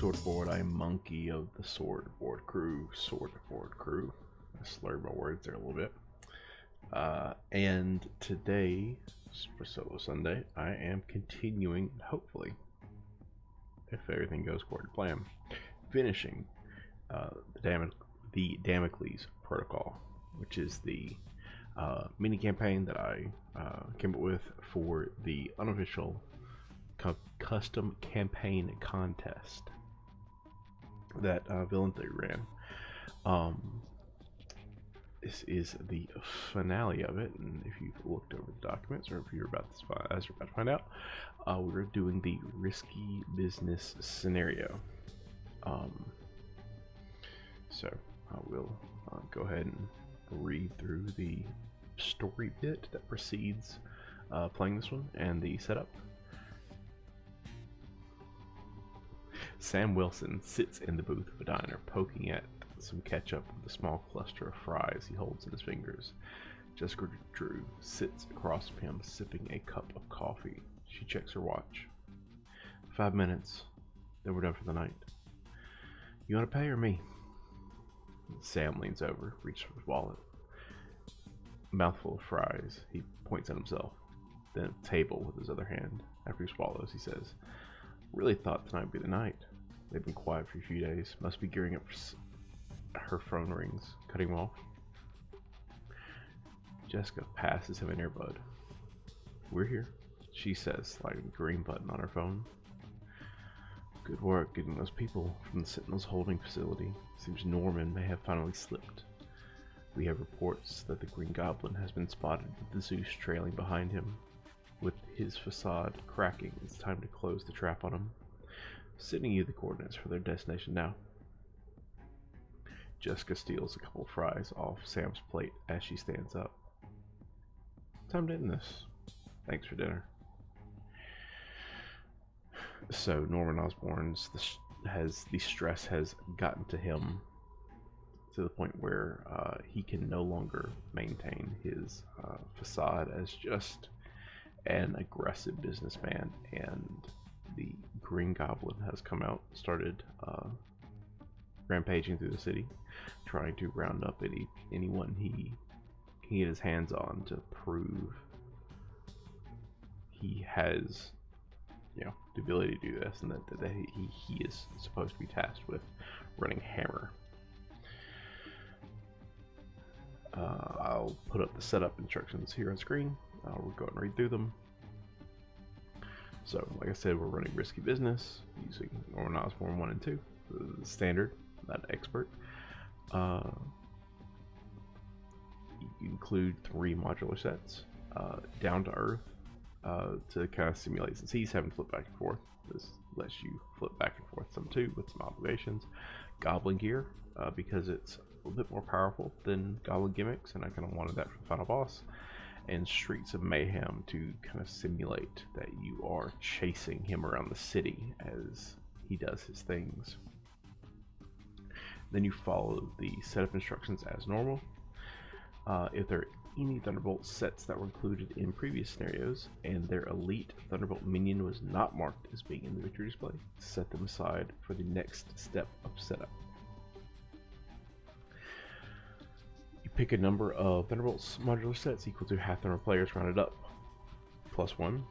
Swordboard. I am Monkey of the Swordboard crew. Swordboard crew. I slurred my words there a little bit. And today, for Solo Sunday, I am continuing, hopefully, if everything goes according to plan, finishing the Damocles Protocol, which is the mini campaign that I came up with for the unofficial custom campaign contest that vigilante ran. This is the finale of it, and if you've looked over the documents, or if you're about to find out, we're doing the risky business scenario. So I will go ahead and read through the story bit that precedes playing this one and the setup. Sam Wilson sits in the booth of a diner, poking at some ketchup with a small cluster of fries he holds in his fingers. Jessica Drew sits across from him, sipping a cup of coffee. She checks her watch. 5 minutes, then we're done for the night. You want to pay or me? Sam leans over, reaches for his wallet. A mouthful of fries, he points at himself, then at the table with his other hand. After he swallows, he says, "Really thought tonight would be the night. They've been quiet for a few days. Must be gearing up for her phone rings. Cutting him off." Jessica passes him an earbud. "We're here," she says, sliding the green button on her phone. "Good work getting those people from the Sentinel's holding facility. Seems Norman may have finally slipped. We have reports that the Green Goblin has been spotted with the Zeus trailing behind him. With his facade cracking, it's time to close the trap on him. Sending you the coordinates for their destination now." Jessica steals a couple of fries off Sam's plate as she stands up. "Time to end this. Thanks for dinner." So Norman Osborn's the stress has gotten to him to the point where he can no longer maintain his facade as just an aggressive businessman, and the Green Goblin has come out, started rampaging through the city, trying to round up anyone he can get his hands on to prove he has, the ability to do this, and that he is supposed to be tasked with running Hammer. I'll put up the setup instructions here on screen. We'll go and read through them. So, like I said, we're running Risky Business using Norman Osborn 1 and 2, the standard, not expert. You include 3 modular sets, Down to Earth, to kind of simulate, since he's having to flip back and forth. This lets you flip back and forth some too, with some obligations. Goblin Gear, because it's a little bit more powerful than Goblin Gimmicks, and I kind of wanted that for the final boss. And Streets of Mayhem to kind of simulate that you are chasing him around the city as he does his things. Then you follow the setup instructions as normal. If there are any Thunderbolt sets that were included in previous scenarios and their elite Thunderbolt minion was not marked as being in the victory display, set them aside for the next step of setup. Pick a number of Thunderbolts modular sets equal to half number of players rounded up, +1,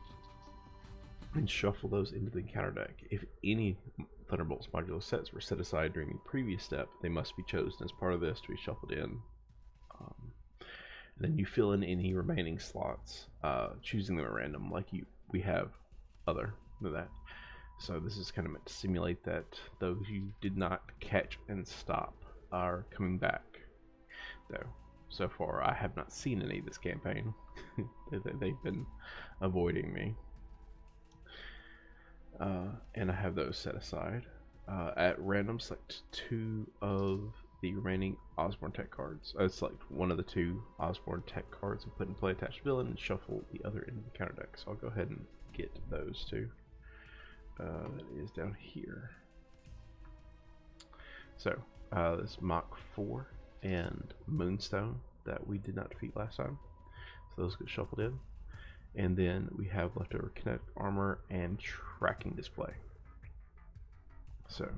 and shuffle those into the encounter deck. If any Thunderbolts modular sets were set aside during the previous step, they must be chosen as part of this to be shuffled in. Then you fill in any remaining slots, choosing them at random, like we have other than that. So this is kind of meant to simulate that those you did not catch and stop are coming back. Though, so far I have not seen any this campaign. They've been avoiding me. And I have those set aside. At random, select 2 of the remaining Osborn tech cards. I select one of the 2 Osborn tech cards and put in play attached villain and shuffle the other into the counter deck. So I'll go ahead and get those 2. That is down here. So this Mach 4 and Moonstone that we did not defeat last time, so those get shuffled in. And then we have leftover kinetic armor and tracking display. So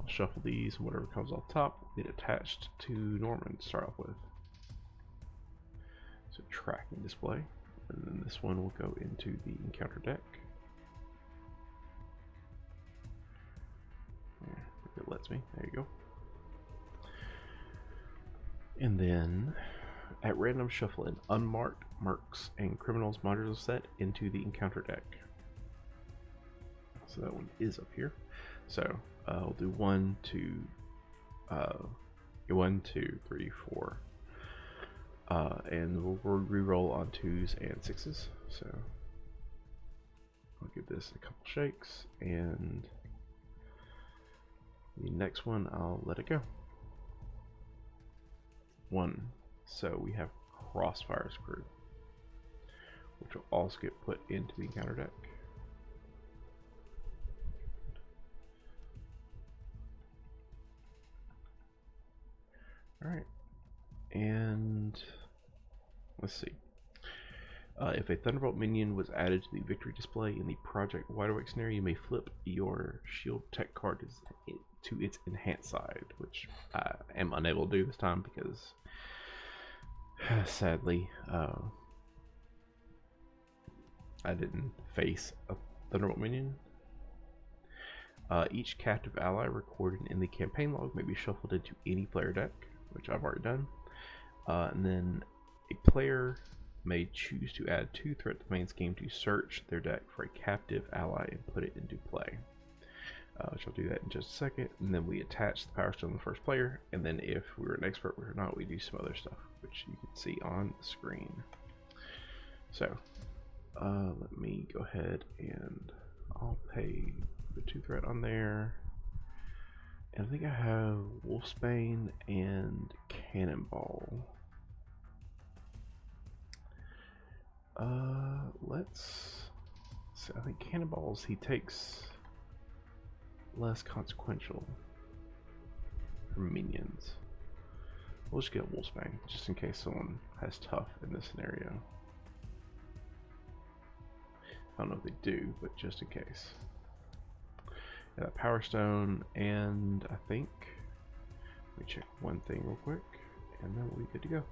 I'll shuffle these, and whatever comes off top will get attached to Norman to start off with. So tracking display, and then this one will go into the encounter deck. Yeah, if it lets me, there you go. And then at random shuffle an unmarked mercs and criminals modular set into the encounter deck. So that one is up here. So I'll do 1, 2, 1, 2, 3, 4. And we'll re-roll on 2s and 6s. So I'll give this a couple shakes, and the next one I'll let it go. 1. So we have Crossfire's Crew, which will also get put into the encounter deck. Alright, and let's see. If a Thunderbolt minion was added to the victory display in the Project Wide Awake scenario, you may flip your shield tech card to its enhanced side, which I am unable to do this time because sadly I didn't face a Thunderbolt minion. Each captive ally recorded in the campaign log may be shuffled into any player deck, which I've already done. And then a player may choose to add 2 threat to the main scheme to search their deck for a captive ally and put it into play. Which I'll do that in just a second. And then we attach the Power Stone to the first player, and then if we're an expert or not, we do some other stuff, which you can see on the screen. So let me go ahead and I'll pay the 2 threat on there. And I think I have Wolfsbane and Cannonball. Let's see. I think Cannonballs, he takes less consequential from minions. We'll just get Wolfsbane, just in case someone has tough in this scenario. I don't know if they do, but just in case. Yeah, that Power Stone, and I think, let me check one thing real quick, and then we'll be good to go.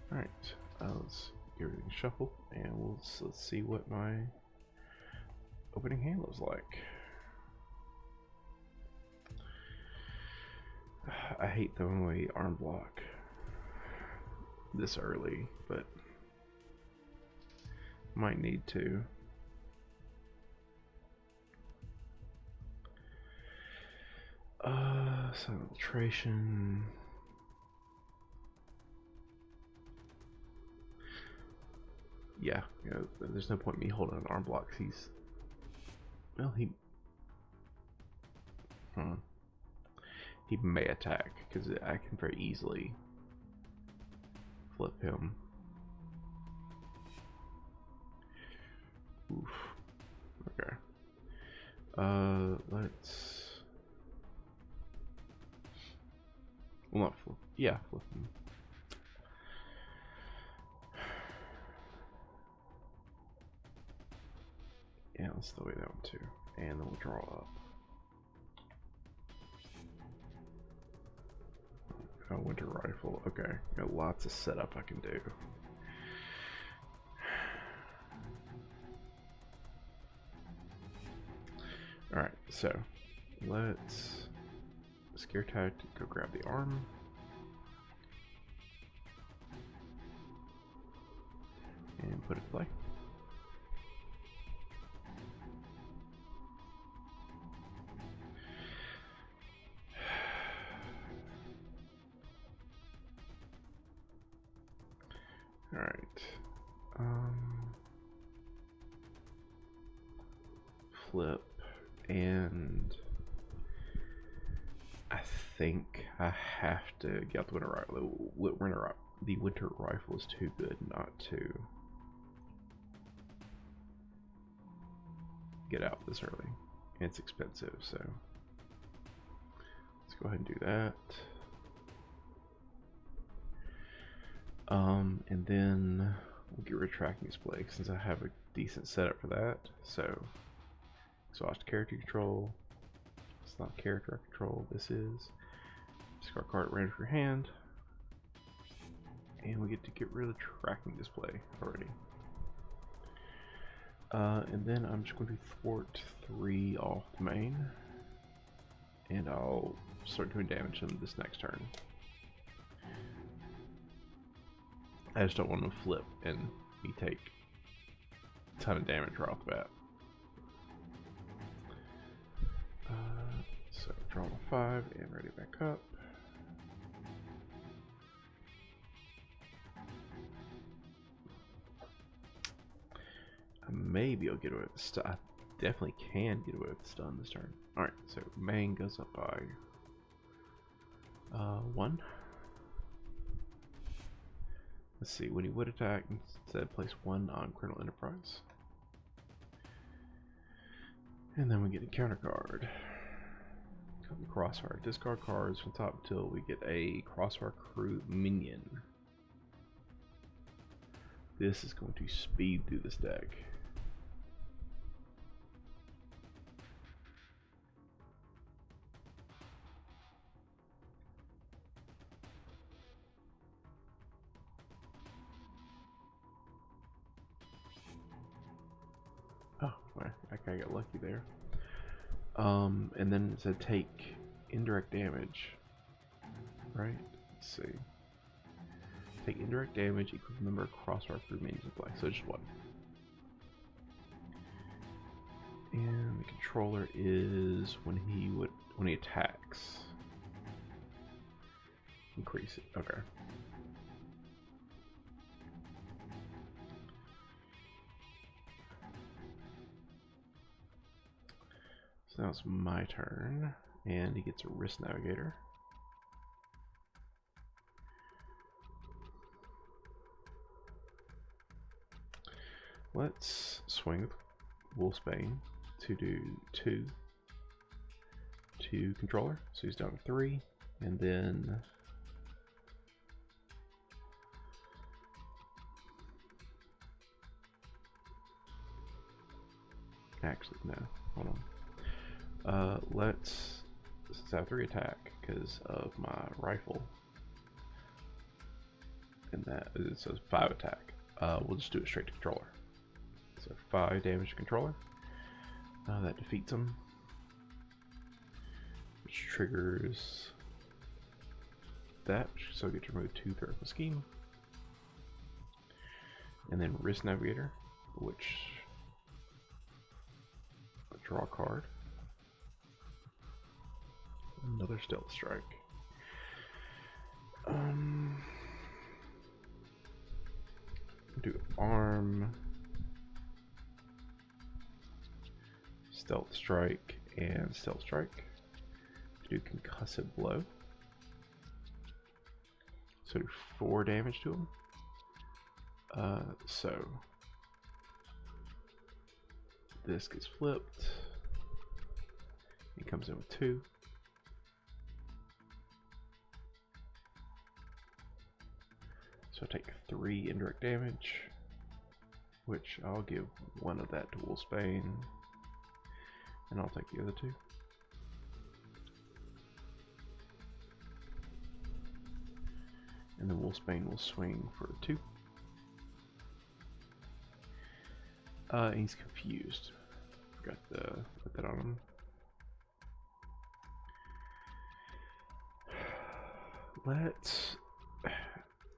Alright, let's get everything shuffled, and let's see what my opening hand looks like. I hate throwing away arm block this early, but might need to. Infiltration. Yeah, there's no point in me holding an arm block. He's, well, he may attack because I can very easily flip him. Oof. Okay. Let's. Well, not flip. Yeah, flip him. Yeah, let's throw away that one too. And then we'll draw up. Oh, winter rifle. Okay, got lots of setup I can do. Alright, so let's scare tactic, go grab the arm. And put it in play. Alright. Flip, and I think I have to get out the winter rifle. The winter rifle is too good not to get out this early. And it's expensive, so let's go ahead and do that. And then we'll get rid of tracking display since I have a decent setup for that. So, exhaust character control. It's not character control, this is. Discard card at random for your hand. And we get to get rid of the tracking display already. And then I'm just going to thwart 3 off the main. And I'll start doing damage to them this next turn. I just don't want them to flip and me take a ton of damage right off the bat. So draw my 5 and ready back up. Maybe I'll get away with the stun. I definitely can get away with the stun this turn. Alright, so main goes up by 1. Let's see, when he would attack, instead place 1 on Criminal Enterprise. And then we get a counter card. Come Crossfire. Discard cards from top until we get a Crossfire Crew minion. This is going to speed through this deck. Oh, well, I kinda got lucky there. And then it said take indirect damage. Right? Let's see. Take indirect damage equal to the number of Crossfire Crew minions in play. So just 1. And the controller is when he attacks. Increase it. Okay. So now it's my turn, and he gets a Risk Navigator. Let's swing with Wolfsbane to do 2 to controller, so he's down to 3, and then actually no, hold on. Let's have 3 attack because of my rifle, and that it says 5 attack. We'll just do it straight to controller. So 5 damage to controller. That defeats him, which triggers that, so I get to remove 2 threat from scheme, and then Risk Navigator, which I draw a card. Another Stealth Strike. Do arm, Stealth Strike, and Stealth Strike. Do Concussive Blow. So do 4 damage to him. So this gets flipped. He comes in with 2. So I take 3 indirect damage, which I'll give 1 of that to Wolfsbane, and I'll take the other 2. And then Wolfsbane will swing for 2. He's confused. Forgot to put that on him.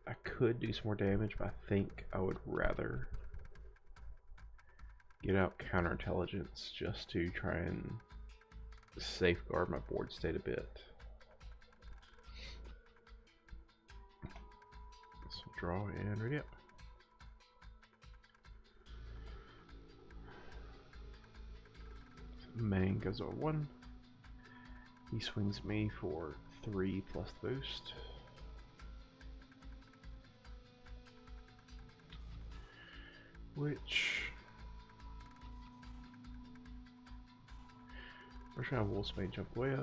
I could do some more damage, but I think I would rather get out counterintelligence just to try and safeguard my board state a bit. So draw and ready up. Main goes over 1. He swings me for 3 plus the boost. Which we're trying to Wolfsbane jump away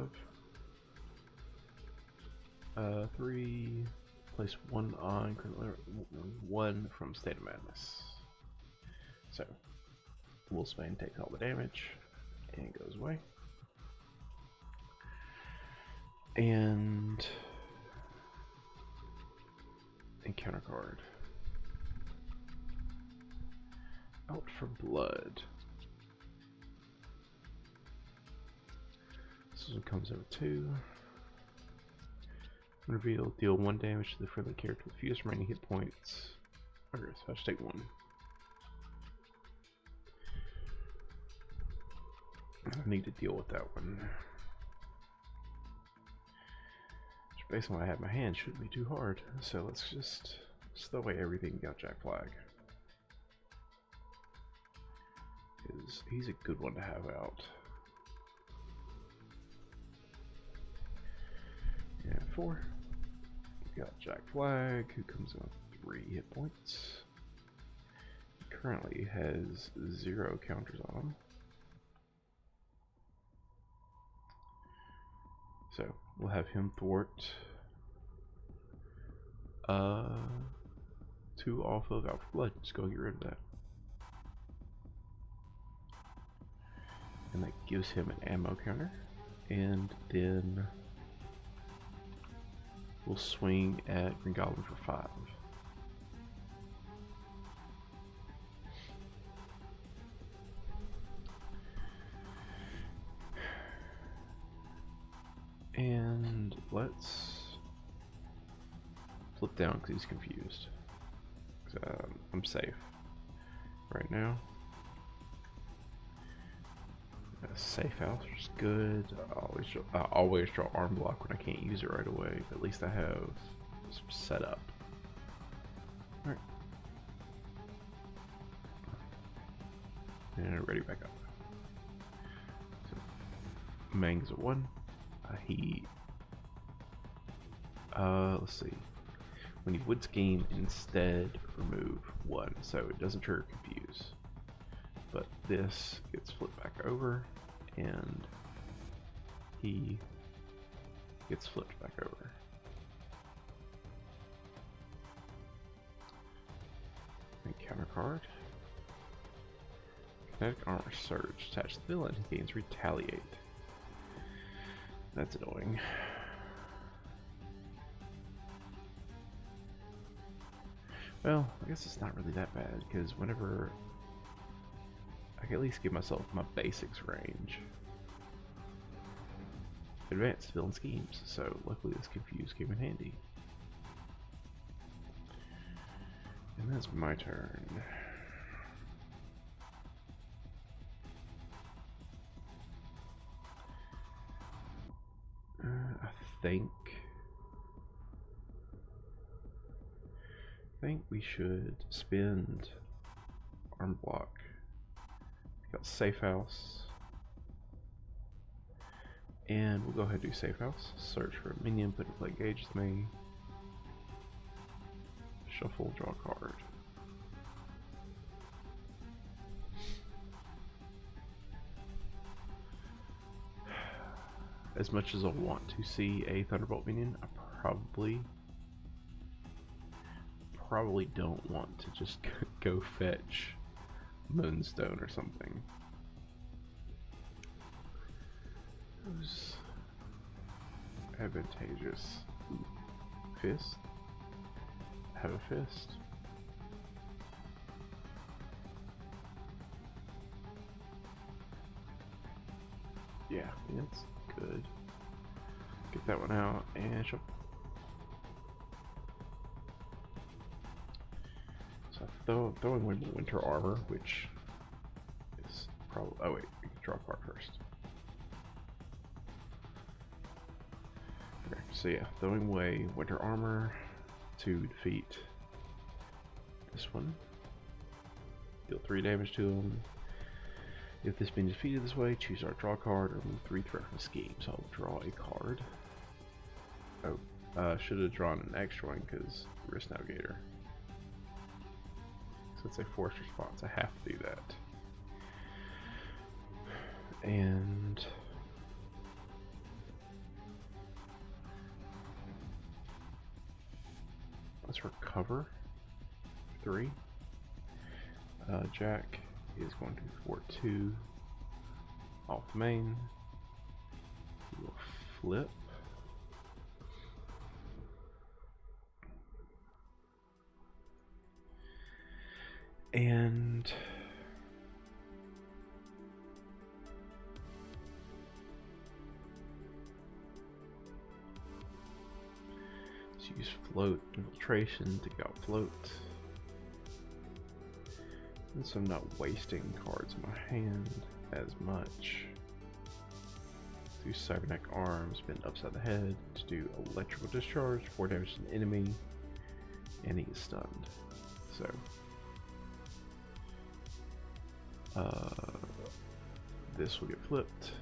of. 3 Place one on, one from State of Madness. So, Wolfsbane takes all the damage and goes away. And encounter card. Out for blood. This one comes over 2. Reveal, deal 1 damage to the friendly character with fewest remaining hit points. Okay, so I should take 1. I need to deal with that one. Which, based on what I have in my hand, shouldn't be too hard. So let's just throw away everything got Jack Flag. Because he's a good one to have out. And 4. We got Jack Flag, who comes in with 3 hit points. He currently has 0 counters on him. So we'll have him thwart 2 off of Out for Blood. Just go get rid of that. And that gives him an ammo counter. And then we'll swing at Green Goblin for 5. And let's flip down because he's confused. I'm safe right now. Safe house is good. I always draw arm block when I can't use it right away. But at least I have some setup. Alright. And ready back up. So, Mang's a 1. Let's see. When you wood scheme, instead remove 1, so it doesn't trigger confuse. But this gets flipped back over, and he gets flipped back over. Encounter card. Kinetic armor surge. Attach the villain. He gains retaliate. That's annoying. Well, I guess it's not really that bad, because whenever I can at least give myself my basics range. Advanced villain schemes, so luckily this confuse came in handy. And that's my turn. I think we should spend arm block. Got safe house, and we'll go ahead and do safe house. Search for a minion, put in play, engage with me. Shuffle, draw a card. As much as I want to see a Thunderbolt minion, I probably don't want to just go fetch Moonstone or something. Who's advantageous? Ooh. Fist? Have a fist. Yeah, that's good. Get that one out and shuffle. So throwing winter armor, which is probably. Oh wait, we can draw a card first. Okay, so yeah, throwing away winter armor to defeat this one. Deal 3 damage to him. If this being defeated this way, choose our draw card or remove 3 threat from the scheme. So I'll draw a card. Oh, should have drawn an extra one because Risk Navigator. So it's a forced response. I have to do that. And Let's recover 3. Jack is going to fort 2 off main. We'll flip. And let's use float infiltration to get out float. And so I'm not wasting cards in my hand as much. Do cybernetic arms, bend upside the head to do electrical discharge, 4 damage to an enemy, and he is stunned. So this will get flipped.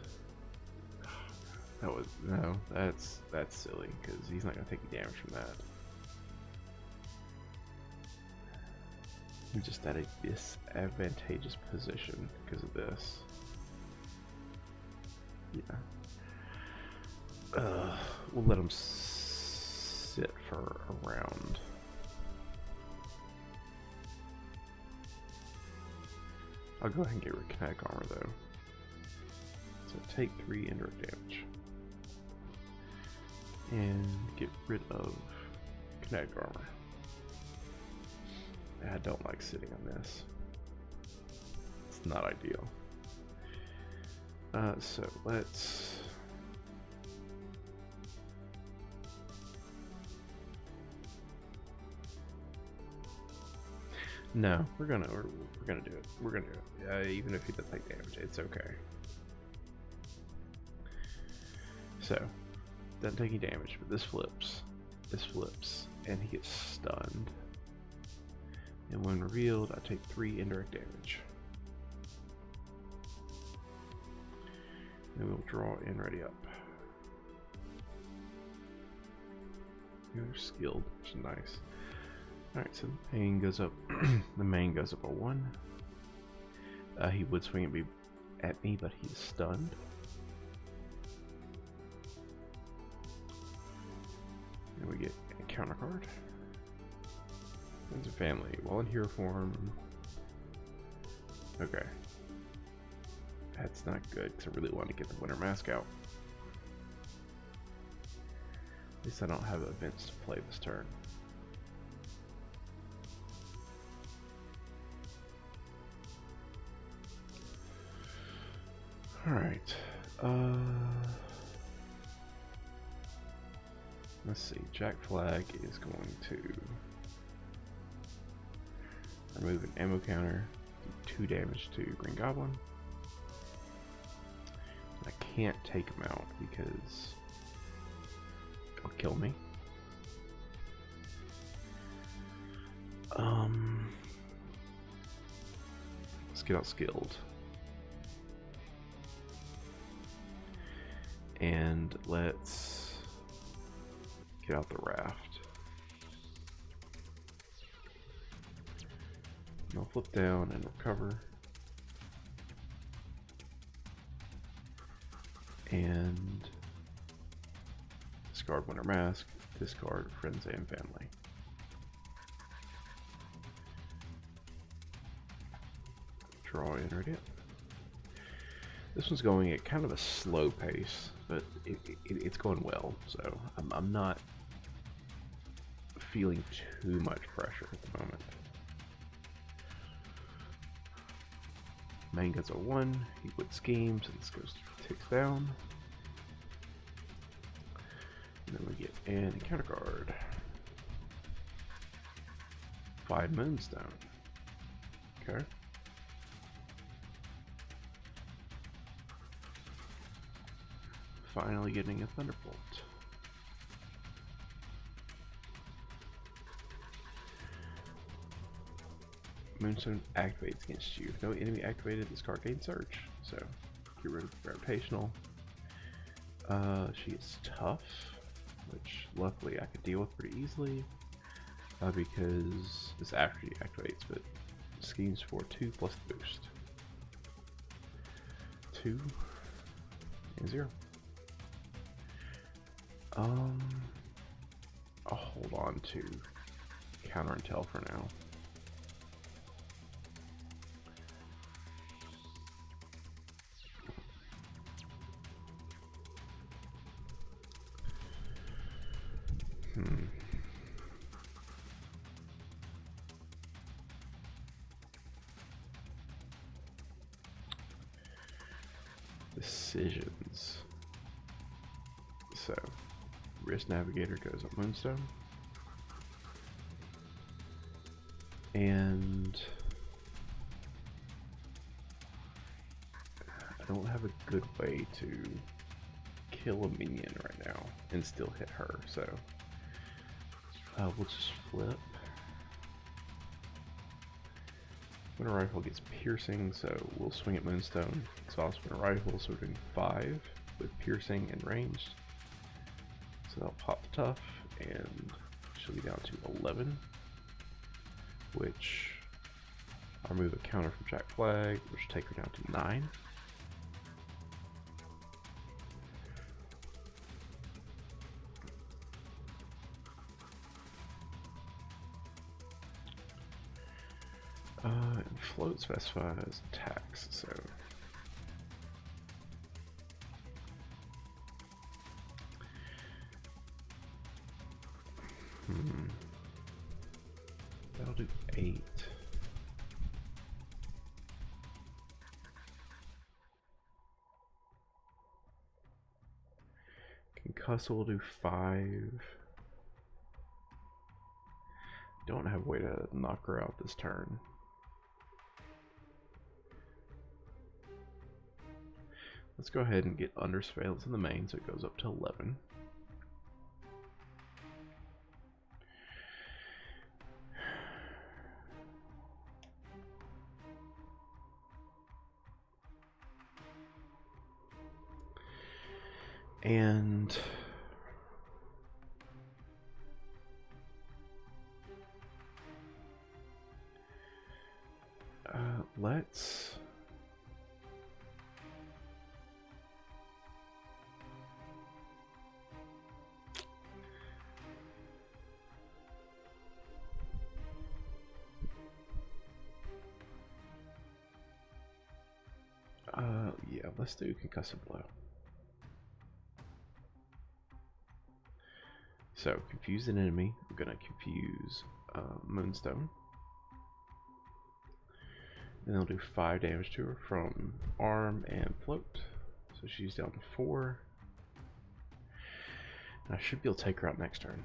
That was no, that's silly because he's not gonna take any damage from that. I'm just at a disadvantageous position because of this. Yeah. We'll let him sit for a round. I'll go ahead and get rid of kinetic armor though. So take 3 indirect damage. And get rid of kinetic armor. I don't like sitting on this. It's not ideal. So let's no, we're gonna do it. We're gonna do it. Even if he doesn't take damage, it's okay. So doesn't take any damage, but this flips, and he gets stunned. And when revealed, I take 3 indirect damage. And we'll draw in ready up. You're skilled, which is nice. Alright, so the main goes up. The main goes up a 1. He would swing at me, but he's stunned. And we get a counter card. Friends and family. While in hero form. Okay. That's not good because I really want to get the Winter Mask out. At least I don't have events to play this turn. Alright. Let's see. Jack Flag is going to remove an ammo counter, do 2 damage to Green Goblin. I can't take him out because it'll kill me. Let's get out skilled. And let's get out the raft. And I'll flip down and recover. And discard Winter Mask, discard Friends and Family. Draw in ready up. This one's going at kind of a slow pace, but it's going well, so I'm not feeling too much pressure at the moment. Main gets a 1, he would scheme, so this ticks down. And then we get an encounter card. 5 Moonstone. Okay. Finally getting a Thunderbolt. Moonstone activates against you. If no enemy activated, this card gains Surge. So, get rid of Gravitational. She is tough, which luckily I could deal with pretty easily. Because this after she activates, but schemes for 2 plus the boost. 2 and 0. I'll hold on to counter intel for now. Decisions. So, Risk Navigator goes up Moonstone. And I don't have a good way to kill a minion right now and still hit her, so we'll just flip. Winter Rifle gets piercing, so we'll swing at Moonstone. Exhaust Winter Rifle, so we're doing 5 with piercing and ranged. So that'll pop the tough, and she'll be down to 11, which I'll remove a counter from Jack Flag, which will take her down to 9. And float specifies attacks, so that'll do 8. Concussal will do 5. Don't have a way to knock her out this turn. Let's go ahead and get under surveillance in the main, so it goes up to 11. And let's yeah, let's do concussive blow. So, confuse an enemy. I'm gonna confuse Moonstone. And they'll do 5 damage to her from arm and float. So she's down to 4. And I should be able to take her out next turn.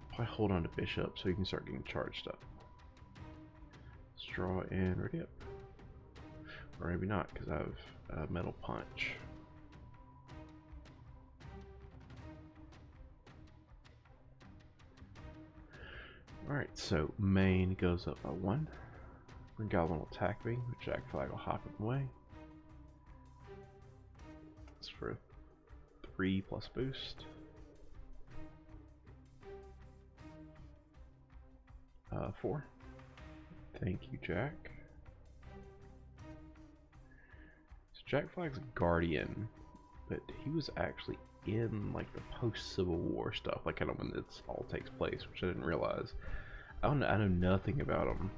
Probably hold on to Bishop so he can start getting charged up. Let's draw and ready up. Or maybe not, because I have Metal Punch. Alright, so main goes up by 1. Green Goblin will attack me, but Jack Flag will hop him away. It's for 3 plus boost. 4. Thank you, Jack. So Jack Flag's a Guardian, but he was actually in like the post-Civil War stuff, like kind of when this all takes place, which I didn't realize. I know nothing about him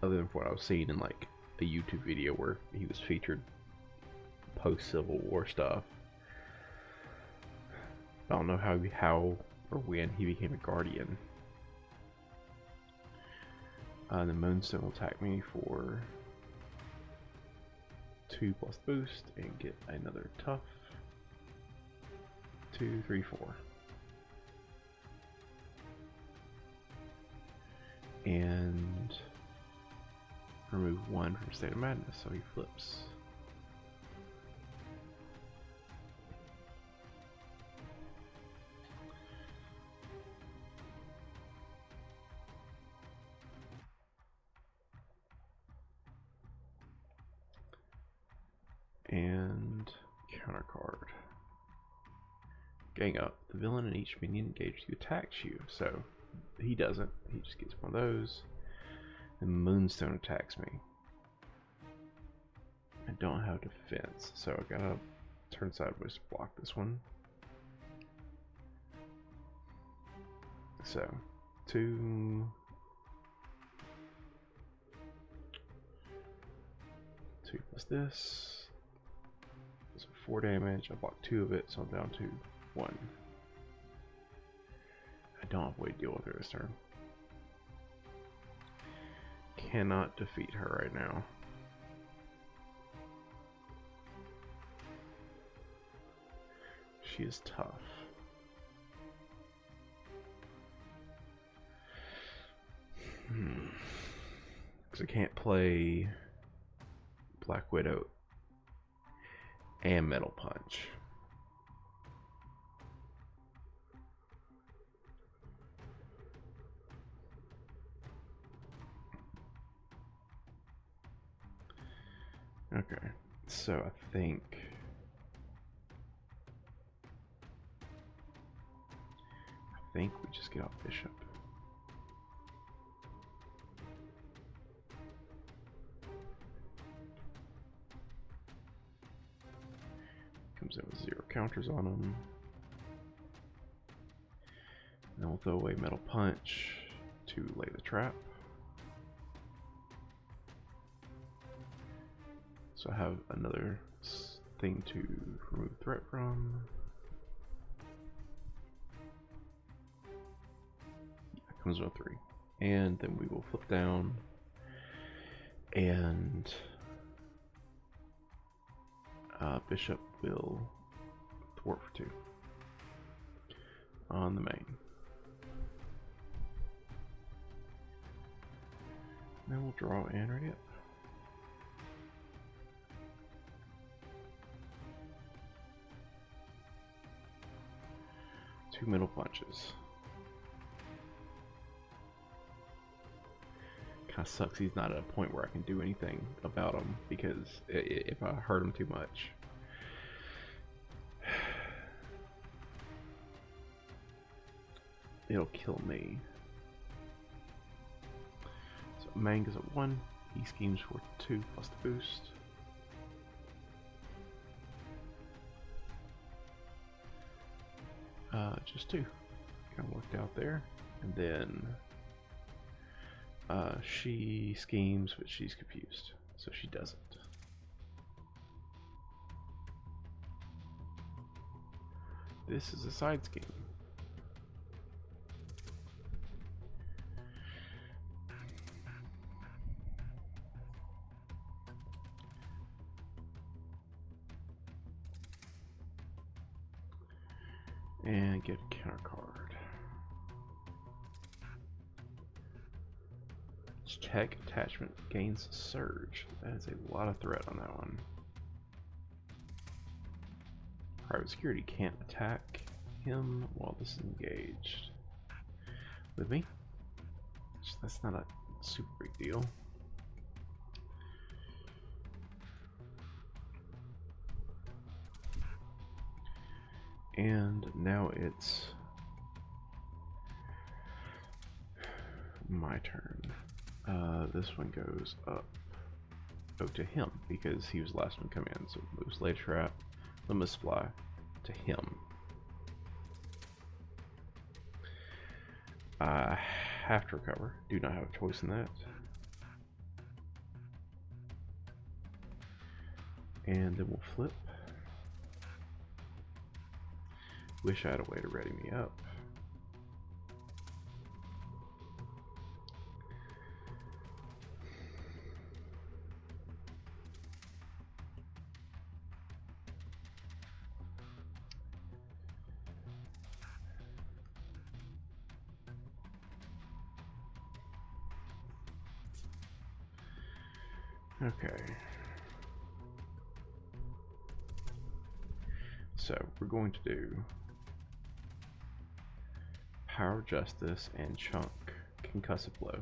other than what I was seeing in like a YouTube video where he was featured post-Civil War stuff. I don't know how or when he became a Guardian. The Moonstone will attack me for 2 plus boost and get another tough. 2, 3, 4. And remove 1 from State of Madness, so he flips. And counter card. Gang up. The villain and each minion engaged you attacks you. So he doesn't. He just gets one of those. And Moonstone attacks me. I don't have defense, so I gotta turn sideways to block this one. so. 2. 2 plus this. So 4 damage. I blocked 2 of it, so I'm down to 1. I don't have a way to deal with her this turn. Cannot defeat her right now. She is tough. Because I can't play Black Widow and Metal Punch. Okay, so I think we just get off Bishop. Comes in with 0 counters on him. Then we'll throw away Metal Punch to lay the trap. So I have another thing to remove threat from. Yeah, comes with 3. And then we will flip down and Bishop will thwart for 2 on the main. Then we'll draw and ready up. Two Metal Punches. Kind of sucks he's not at a point where I can do anything about him, because if I hurt him too much, it'll kill me. So main goes at 1. He schemes for 2 plus the boost. Just 2. Kind of worked out there. And then she schemes, but she's confused, so she doesn't. This is a side scheme. And get a counter card. Check attachment gains surge. That is a lot of threat on that one. Private security can't attack him while this is engaged with me. That's not a super big deal. And now it's my turn. This one goes up to him because he was the last one to come in. So it moves Lay Trap, Limitless Fly to him. I have to recover. Do not have a choice in that. And then we'll flip. Wish I had a way to ready me up. Okay. So we're going to do Power Justice and Chunk Concussive Blow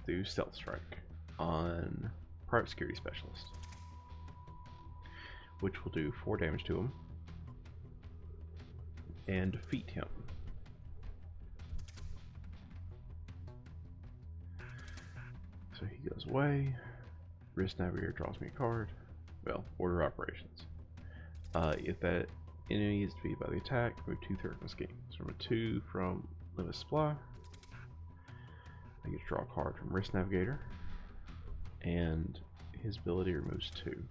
through Stealth Strike on Private Security Specialist, which will do 4 damage to him and defeat him. So he goes away. Risk Navigator draws me a card. Well, Order of Operations. If that enemy is defeated by the attack, remove 2 threat from the scheme. So remove 2 from Limit supply. I get to draw a card from Risk Navigator, and his ability removes 2.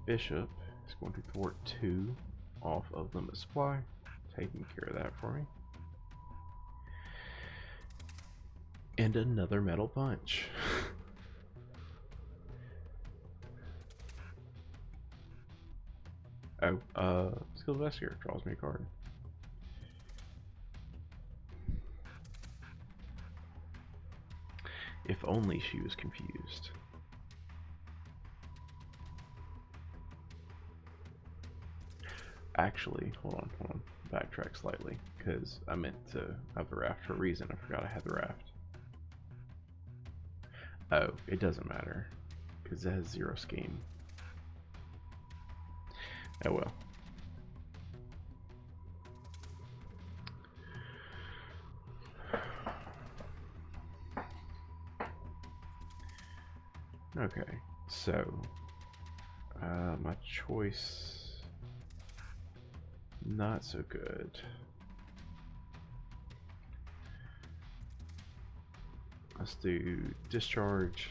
Bishop is going to thwart 2 off of limit supply, taking care of that for me. And another metal punch. Skilled Investigator draws me a card. If only she was confused. Actually, hold on. Backtrack slightly, because I meant to have the raft for a reason. I forgot I had the raft. Oh, it doesn't matter, because it has 0 scheme. Oh well. Okay, so my choice, not so good. Let's do discharge,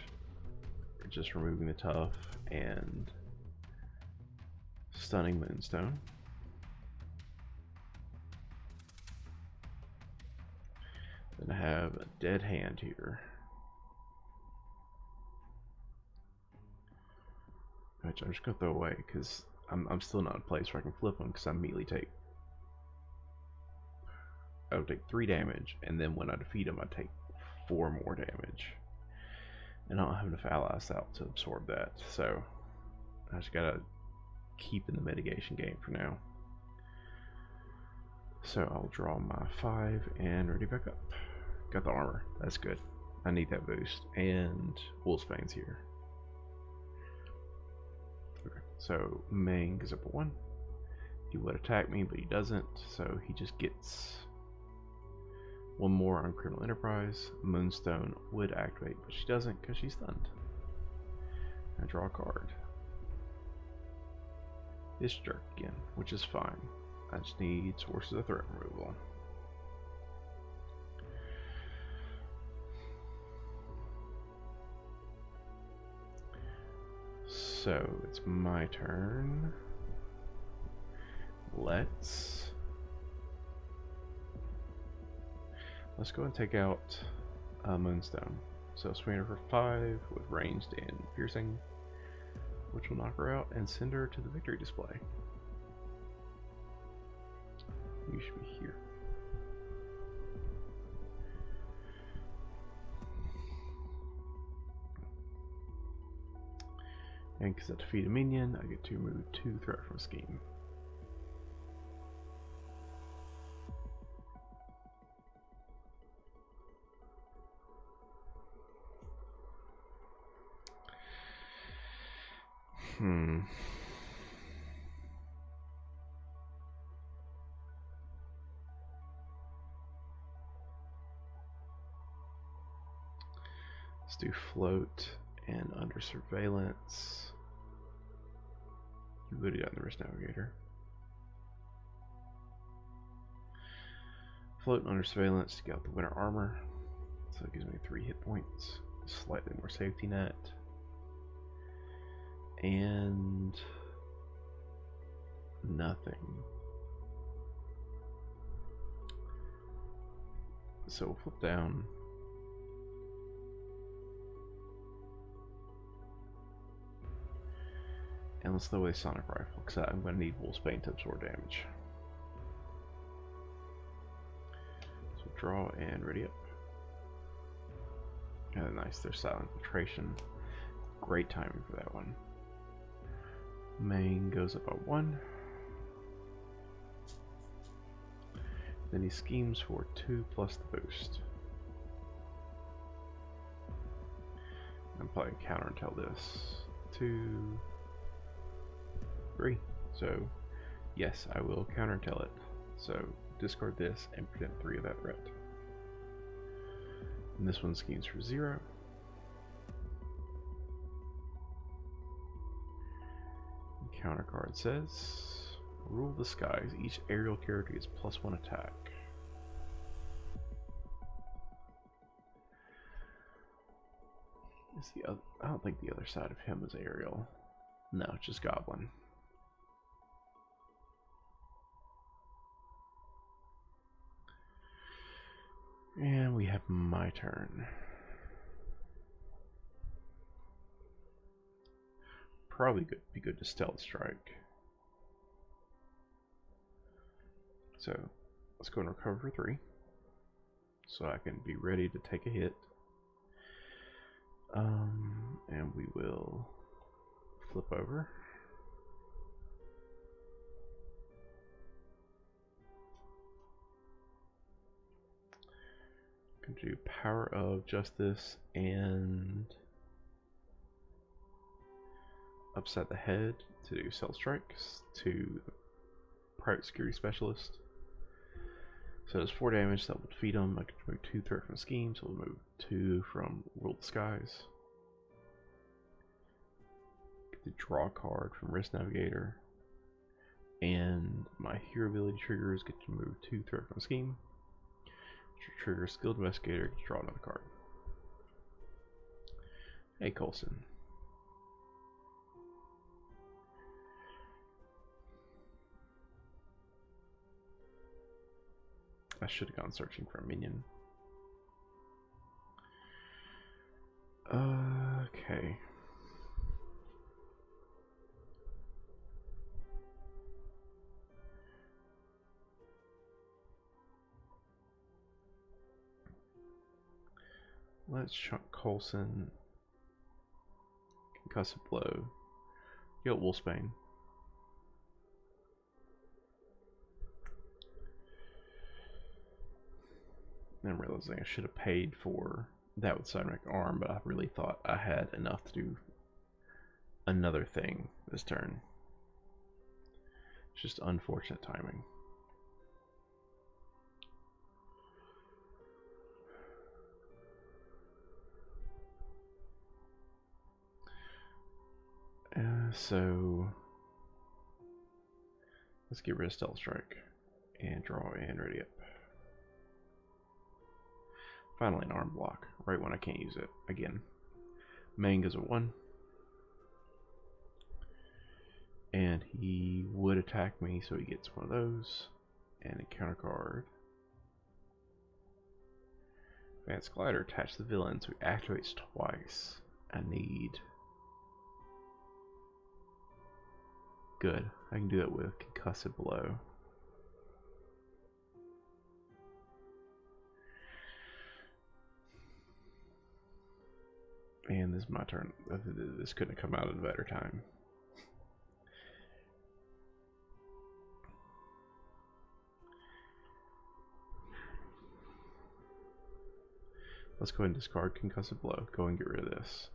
just removing the tough, and stunning Moonstone. Then I have a dead hand here, which I'm just gonna throw away because I'm still not in a place where I can flip them, because I immediately take 3 damage, and then when I defeat him I take 4 more damage, and I don't have enough allies out to absorb that, so I just gotta keep in the mitigation game for now. So I'll draw my 5 and ready back up. Got the armor, that's good. I need that boost, and Wolfsbane's here. Okay, so Main goes up a 1. He would attack me, but he doesn't, so he just gets 1 more on Criminal Enterprise. Moonstone would activate, but she doesn't because she's stunned. I draw a card. It's jerk again, which is fine. I just need sources of threat removal. So it's my turn. Let's go and take out Moonstone. So swing her for 5 with ranged and piercing, which will knock her out and send her to the victory display. You should be here. And because I defeat a minion, I get to remove 2 threat from scheme. Let's do float and under surveillance. You put it on the Risk Navigator. Float and under surveillance to get out the winter armor. So it gives me 3 hit points. Slightly more safety net. And nothing. So we'll flip down. And let's throw away Sonic Rifle, because I'm going to need Wolfsbane to absorb damage. So draw and ready up. Oh, nice, there's Silent Infiltration. Great timing for that one. Main goes up at 1. Then he schemes for 2 plus the boost. I'm probably counter until this. 2, 3. So yes, I will counter until it. So discard this and prevent 3 of that threat. And this one schemes for 0. Counter card says Rule the skies. Each aerial character gets +1 attack. Is the other, I don't think the other side of him is aerial. No, it's just Goblin. And we have my turn. Probably be good to stealth strike. So let's go and recover for 3, so I can be ready to take a hit. And we will flip over. Can do Power of Justice and upside the head to do Cell Strikes to the Private Security Specialist. So it's 4 damage, that will defeat him. I can move 2 threat from Scheme, so we'll move 2 from Rule the Skies. Get to draw a card from Risk Navigator. And my hero ability triggers get to move 2 threat from Scheme. Trigger Skilled Investigator, get to draw another card. Hey Coulson. I should have gone searching for a minion. Okay. Let's chuck Coulson. Concussive Blow. Get Wolfsbane. I'm realizing I should have paid for that with Sidetrack Arm, but I really thought I had enough to do another thing this turn. It's just unfortunate timing. So let's get rid of Stealth Strike and draw and ready up. Finally an arm block, right when I can't use it again. Main goes a 1. And he would attack me, so he gets one of those. And a counter card. Advanced Glider, attach the villain, so he activates twice. I need... Good. I can do that with Concussive Blow. And this is my turn. This couldn't have come out at a better time. Let's go ahead and discard Concussive Blow. Go and get rid of this.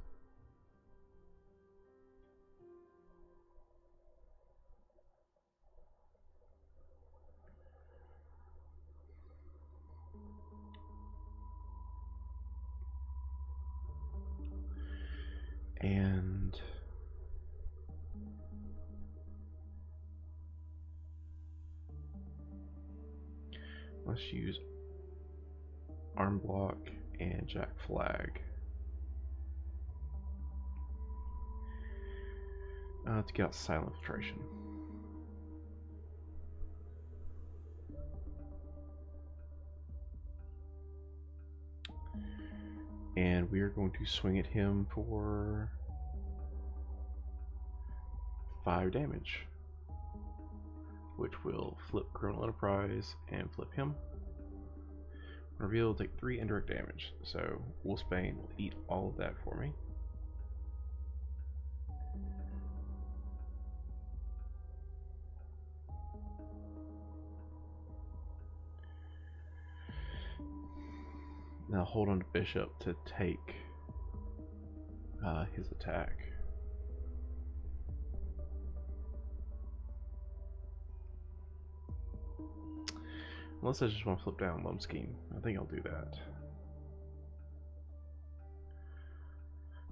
And let's use Arm Block and Jack Flag to get out Silent Infiltration. And we are going to swing at him for 5 damage, which will flip Criminal Enterprise and flip him. Reveal, take 3 indirect damage, so Wolfsbane will eat all of that for me. Now hold on to Bishop to take his attack. Unless I just want to flip down Lum Scheme. I think I'll do that.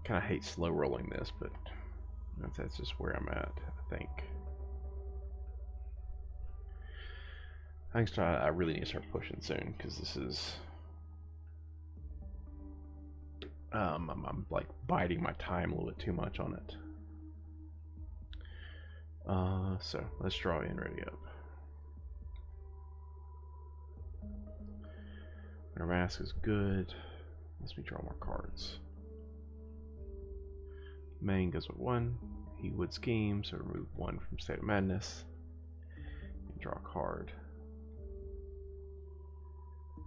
Kind of hate slow rolling this, but that's just where I'm at, I think. I really need to start pushing soon because this is I'm like biding my time a little bit too much on it. So let's draw in, ready up. Our mask is good. Let's me draw more cards. Main goes with 1. He would scheme, so remove 1 from State of Madness. And draw a card.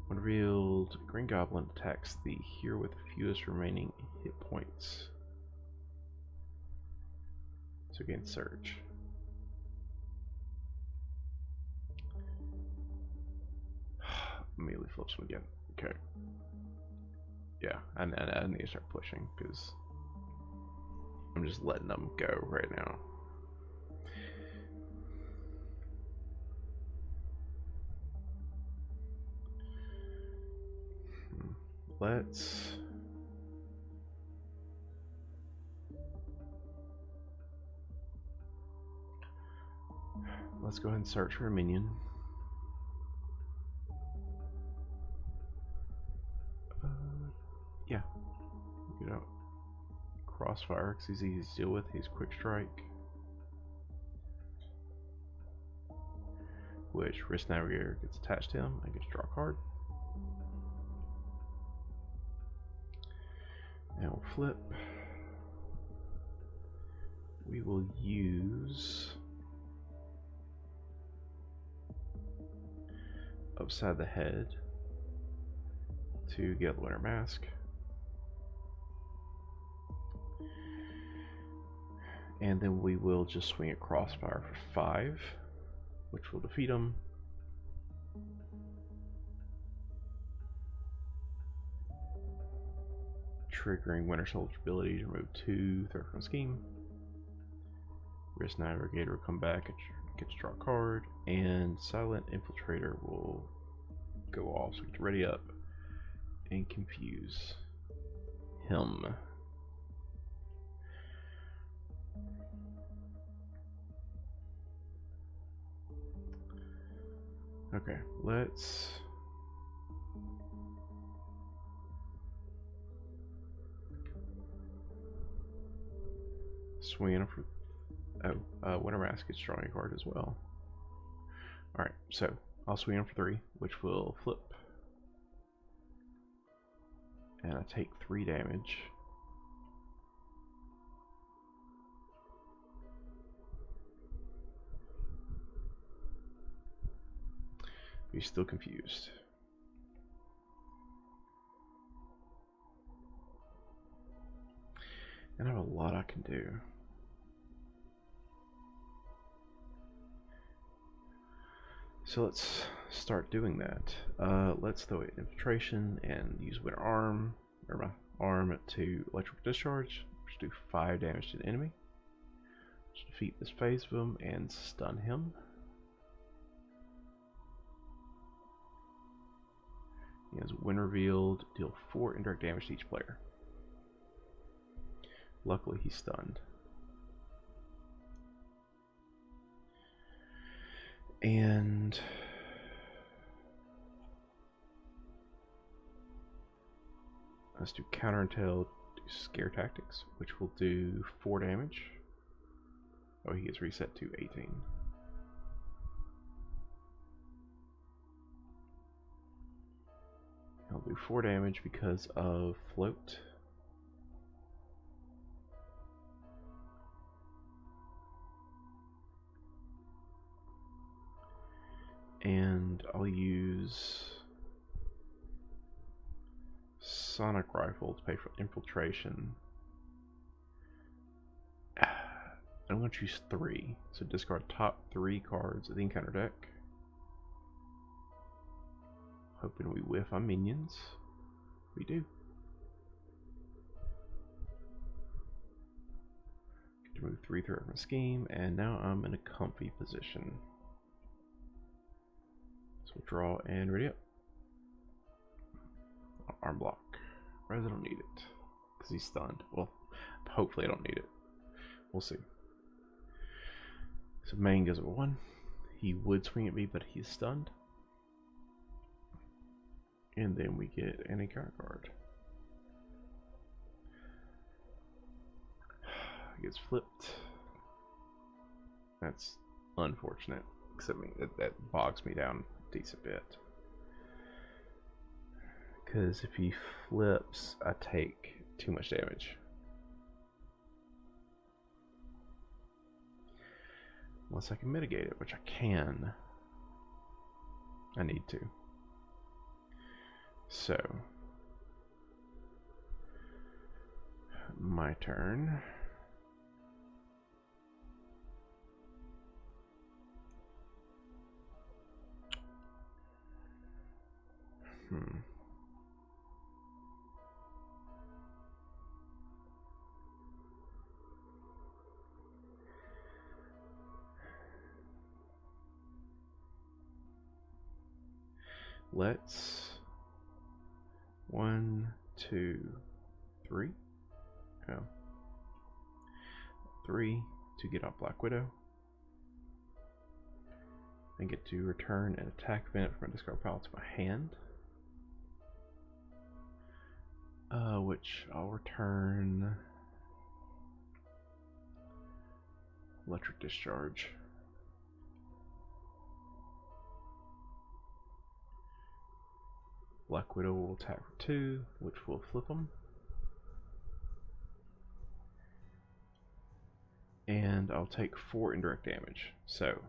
When revealed, Green Goblin attacks the hero with the fewest remaining hit points. So again, Surge. Immediately flips him again. Okay. Yeah, I need to start pushing because I'm just letting them go right now. Let's go ahead and search for a minion. Yeah, you know, Crossfire because he's easy to deal with. He's Quick Strike, which Risk Navigator gets attached to him. I get to draw a card. And we'll flip. We will use Upside the Head to get the Winter Mask. And then we will just swing a Crossfire for 5, which will defeat him. Triggering Winter Soldier's ability to remove 2 threat from scheme. Risk Navigator will come back and get to draw a card, and Silent Infiltrator will go off, so we get to ready up and confuse him. Okay, let's swing in for Winter Mask gets drawing a card as well. Alright, so I'll swing in for 3, which will flip. And I take 3 damage. He's still confused. And I have a lot I can do. So let's start doing that. Let's throw an infiltration and use Winter Arm, or my arm, to electrical discharge, which do 5 damage to the enemy. Let's defeat this phase of him and stun him. He has when revealed, deal 4 indirect damage to each player. Luckily, he's stunned. And let's do counter intel, do scare tactics, which will do 4 damage. Oh, he gets reset to 18. I'll do 4 damage because of float. And I'll use Sonic Rifle to pay for infiltration. I'm going to choose 3. So discard top 3 cards of the encounter deck. Hoping we whiff on minions. We do. Get to move 3 through my scheme, and now I'm in a comfy position. So we'll draw and ready up. Arm block. Whereas I don't need it. Because he's stunned. Well, hopefully I don't need it. We'll see. So main goes with 1. He would swing at me, but he's stunned. And then we get an encounter card. It gets flipped. That's unfortunate. Except that bogs me down a decent bit. Because if he flips, I take too much damage. Unless I can mitigate it, which I can. I need to. So, my turn. Let's 1, 2, 3. Oh. 3 to get off Black Widow. And get to return an attack event from a discard pile to my hand. Which I'll return Electric Discharge. Black Widow will attack for 2, which will flip them. And I'll take 4 indirect damage. So,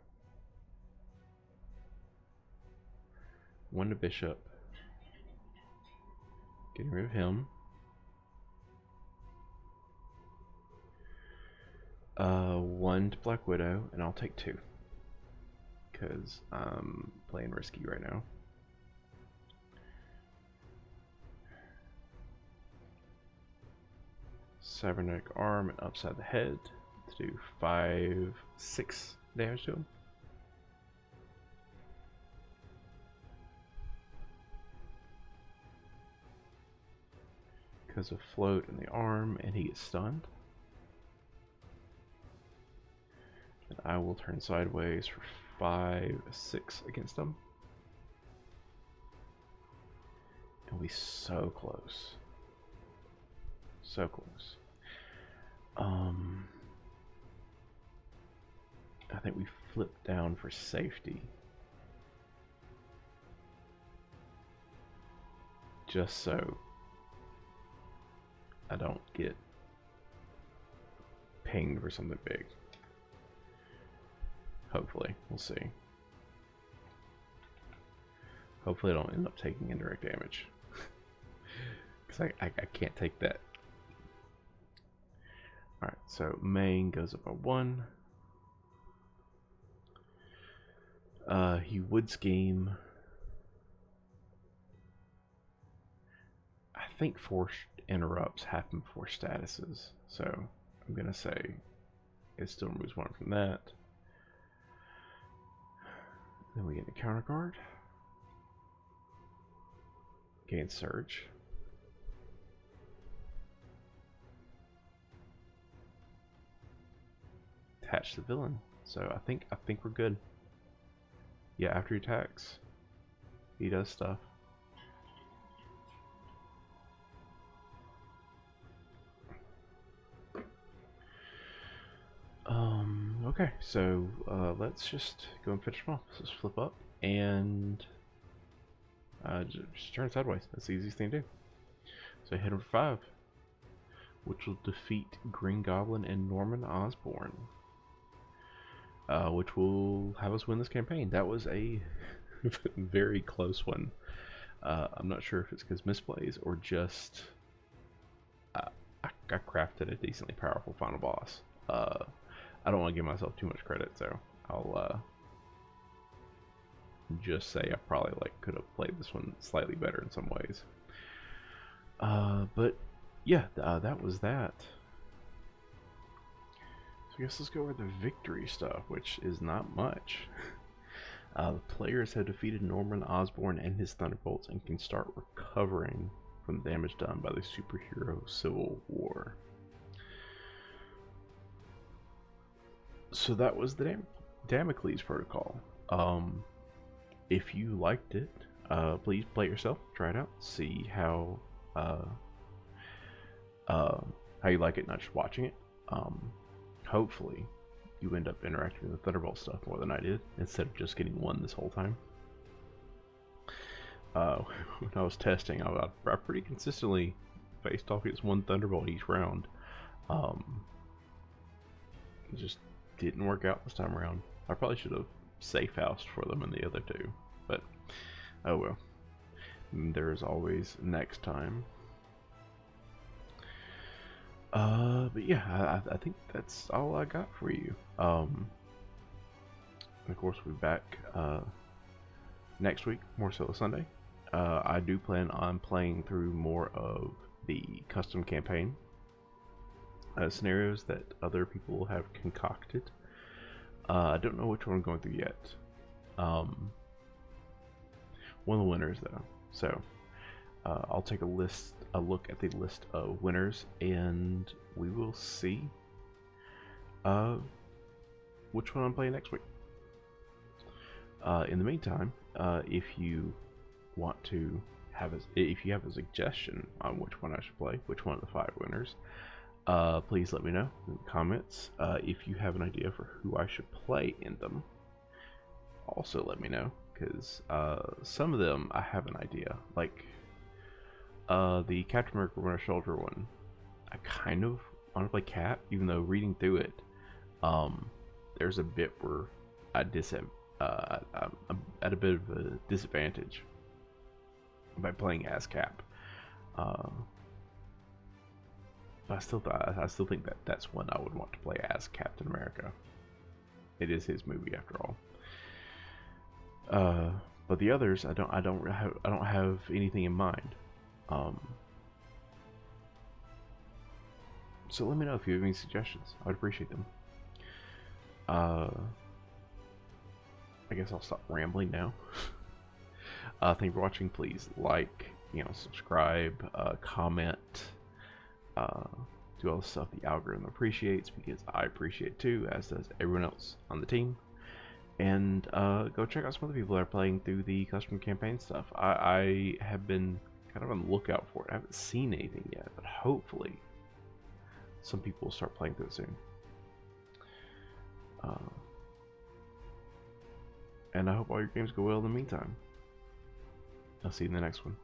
1 to Bishop. Getting rid of him. 1 to Black Widow, and I'll take 2. Because I'm playing risky right now. Cybernetic arm and upside the head to do 5, 6 damage to him. Because of float in the arm, and he gets stunned. And I will turn sideways for 5, 6 against him. And we so close. So close. I think we flipped down for safety. Just so I don't get pinged for something big. Hopefully, we'll see. Hopefully I don't end up taking indirect damage. Because I can't take that. Alright, so main goes up by 1. He would scheme. I think force interrupts happen before statuses, so I'm gonna say it still removes 1 from that. Then we get a counter card. Gain Surge. Attach the villain. So I think we're good. Yeah, after he attacks, he does stuff. Okay, so let's just go and finish him off. So let's flip up and just turn sideways. That's the easiest thing to do. So hit him for 5, which will defeat Green Goblin and Norman Osborn. Which will have us win this campaign. That was a very close one. I'm not sure if it's because misplays or just I crafted a decently powerful final boss. I don't want to give myself too much credit, so I'll just say I probably could have played this one slightly better in some ways. But yeah, that was that. I guess let's go over the victory stuff, which is not much. The players have defeated Norman Osborn and his Thunderbolts and can start recovering from the damage done by the superhero Civil War. So that was the Damocles Protocol. If you liked it, please play it yourself, try it out, see uh, how you like it, not just watching it. Hopefully, you end up interacting with the Thunderbolt stuff more than I did, instead of just getting one this whole time. When I was testing, I pretty consistently faced off against one Thunderbolt each round. It just didn't work out this time around. I probably should have safe housed for them in the other two, but oh well. There's always next time. But yeah, I think that's all I got for you. And of course, we'll be back next week, more so Sunday. I do plan on playing through more of the custom campaign scenarios that other people have concocted. I don't know which one I'm going through yet. One of the winners, though. So I'll take a look at the list of winners, and we will see which one I'm playing next week. In the meantime, if you want to if you have a suggestion on which one I should play, which one of the 5 winners, please let me know in the comments. If you have an idea for who I should play in them, also let me know, because some of them I have an idea. Like the Captain America Winter Soldier one, I kind of want to play Cap, even though reading through it, there's a bit where I'm at a bit of a disadvantage by playing as Cap. But I still think that that's one I would want to play as Captain America. It is his movie after all. But the others, I don't have anything in mind. So let me know if you have any suggestions. I'd appreciate them. I guess I'll stop rambling now. Thank you for watching. Please like, subscribe, comment, do all the stuff the algorithm appreciates, because I appreciate it too, as does everyone else on the team. And go check out some other people that are playing through the custom campaign stuff. I have been kind of on the lookout for it. I haven't seen anything yet, but hopefully some people will start playing through it soon. And I hope all your games go well in the meantime. I'll see you in the next one.